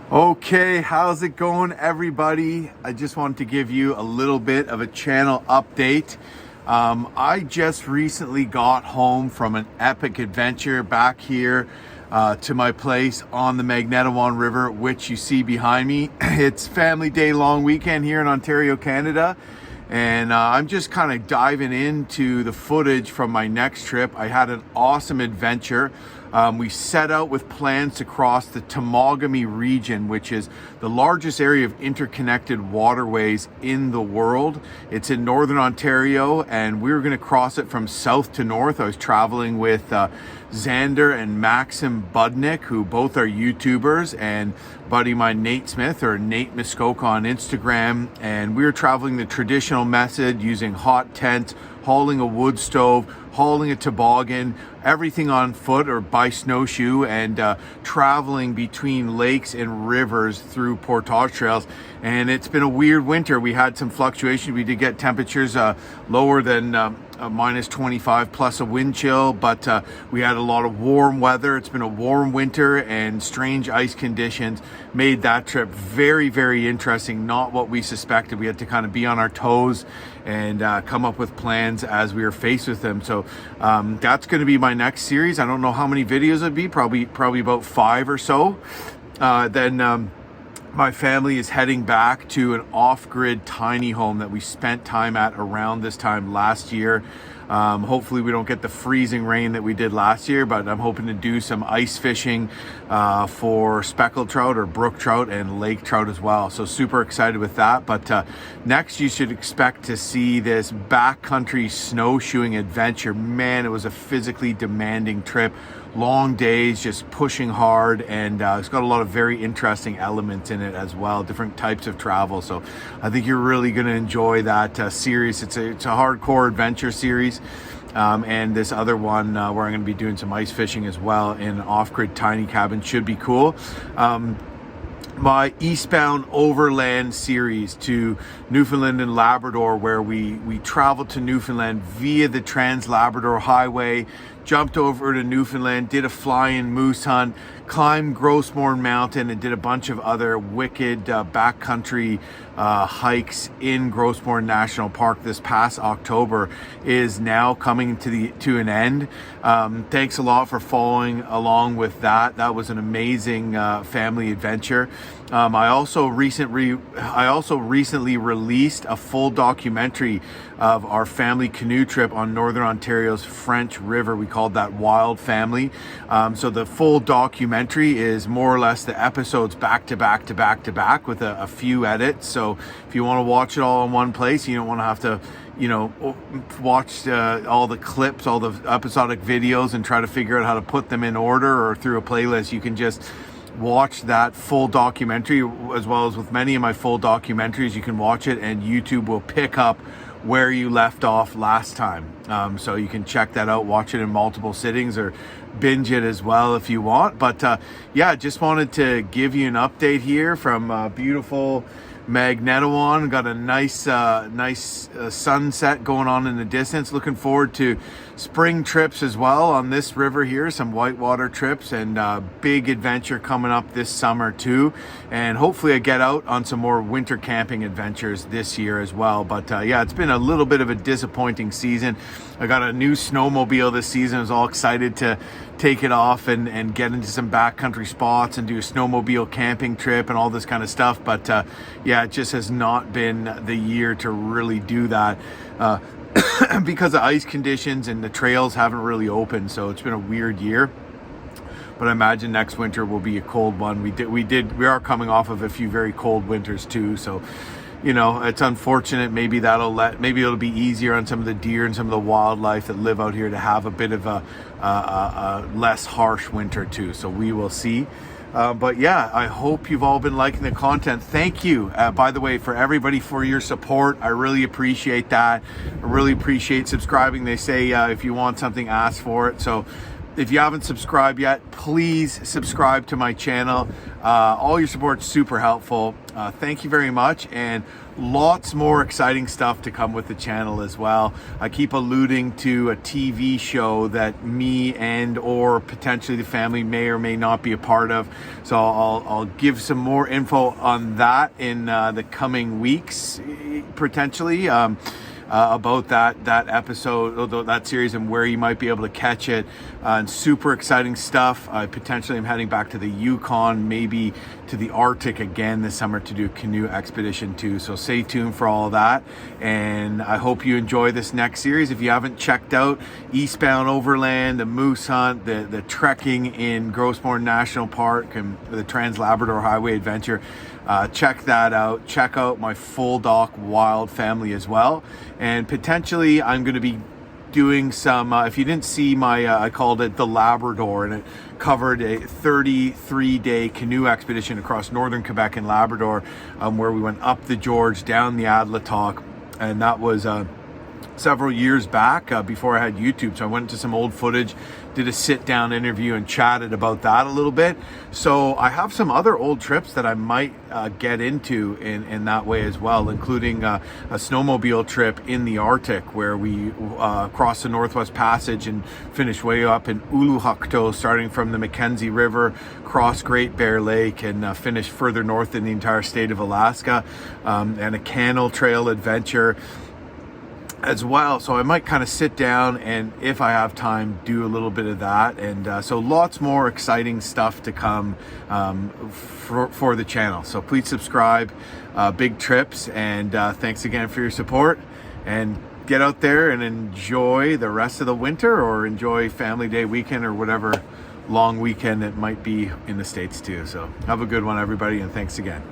Okay, how's it going, everybody? I just wanted to give you a little bit of a channel update. I just recently got home from an epic adventure back here to my place on the Magnetawan River, which you see behind me. It's Family Day long weekend here in Ontario, Canada. And I'm just kind of diving into the footage from my next trip. I had an awesome adventure. We set out with plans to cross the Temagami region, which is the largest area of interconnected waterways in the world. It's in northern Ontario, and we were going to cross it from south to north. I was traveling with Xander and Maxim Budnick, who both are YouTubers, and buddy mine Nate Smith, or Nate Muskoka on Instagram. And we were traveling the traditional method using hot tents, hauling a wood stove, hauling a toboggan, everything on foot or by snowshoe, and traveling between lakes and rivers through portage trails. And it's been a weird winter. We had some fluctuation. We did get temperatures lower than minus 25 plus a wind chill, but we had a lot of warm weather. It's been a warm winter, and strange ice conditions made that trip very, very interesting. Not what we suspected. We had to kind of be on our toes and come up with plans as we were faced with them. So that's going to be my next series. I don't know how many videos it'd be, probably about 5 or so. Then my family is heading back to an off-grid tiny home that we spent time at around this time last year. Hopefully we don't get the freezing rain that we did last year, but I'm hoping to do some ice fishing for speckled trout or brook trout and lake trout as well. So super excited with that. But next you should expect to see this backcountry snowshoeing adventure. Man, it was a physically demanding trip. Long days, just pushing hard, and it's got a lot of very interesting elements in it as well, different types of travel. So I think you're really going to enjoy that series. It's a hardcore adventure series, and this other one where I'm going to be doing some ice fishing as well in an off-grid tiny cabin should be cool. My Eastbound Overland series to Newfoundland and Labrador, where we traveled to Newfoundland via the Trans-Labrador Highway, jumped over to Newfoundland, did a fly-in moose hunt, climbed Gros Morne Mountain, and did a bunch of other wicked backcountry hikes in Gros Morne National Park this past October, is now coming to an end. Thanks a lot for following along with that. That was an amazing family adventure. I also recently released a full documentary of our family canoe trip on Northern Ontario's French River. We called that Wild Family. So the full documentary is more or less the episodes back to back with a few edits. So if you want to watch it all in one place, you don't want to have to watch all the clips, all the episodic videos, and try to figure out how to put them in order or through a playlist. You can just watch that full documentary, as well as with many of my full documentaries. You can watch it, and YouTube will pick up where you left off last time. So you can check that out, watch it in multiple sittings, or binge it as well if you want. But yeah, just wanted to give you an update here from beautiful Magnetawan. Got a nice sunset going on in the distance. Looking forward to spring trips as well on this river here, some whitewater trips, and big adventure coming up this summer too. And hopefully I get out on some more winter camping adventures this year as well. But yeah, it's been a little bit of a disappointing season. I got a new snowmobile this season. I was all excited to take it off and get into some backcountry spots and do a snowmobile camping trip and all this kind of stuff. But yeah, it just has not been the year to really do that because of ice conditions, and the trails haven't really opened. So it's been a weird year. But I imagine next winter will be a cold one. We are coming off of a few very cold winters too. So it's unfortunate. Maybe it'll be easier on some of the deer and some of the wildlife that live out here to have a bit of a less harsh winter too. So we will see. But yeah, I hope you've all been liking the content. Thank you, by the way, for everybody for your support. I really appreciate that. I really appreciate subscribing. They say if you want something, ask for it. So if you haven't subscribed yet, please subscribe to my channel. All your support's super helpful. Thank you very much, and lots more exciting stuff to come with the channel as well. I keep alluding to a TV show that me and or potentially the family may or may not be a part of. So I'll give some more info on that in the coming weeks, potentially. About that episode, that series, and where you might be able to catch it. And super exciting stuff. I potentially am heading back to the Yukon, maybe to the Arctic again this summer to do a canoe expedition too. So stay tuned for all of that. And I hope you enjoy this next series. If you haven't checked out Eastbound Overland, the moose hunt, the trekking in Gros Morne National Park, and the Trans-Labrador Highway Adventure, check that out. Check out my full dock wild family as well. And potentially I'm going to be doing some, if you didn't see my, I called it the Labrador, and it covered a 33-day canoe expedition across northern Quebec and Labrador, where we went up the George, down the Adlatoc, and that was several years back, before I had YouTube. So I went into some old footage, did a sit-down interview, and chatted about that a little bit. So I have some other old trips that I might get into in that way as well, including a snowmobile trip in the Arctic, where we crossed the Northwest Passage and finished way up in Uluhakto, starting from the Mackenzie River, cross Great Bear Lake, and finished further north in the entire state of Alaska, and a Cabot Trail adventure as well. So I might kind of sit down and, if I have time, do a little bit of that. And so lots more exciting stuff to come for the channel. So please subscribe. Big trips, and thanks again for your support. And get out there and enjoy the rest of the winter, or enjoy Family Day weekend, or whatever long weekend it might be in the States too. So have a good one, everybody, and thanks again.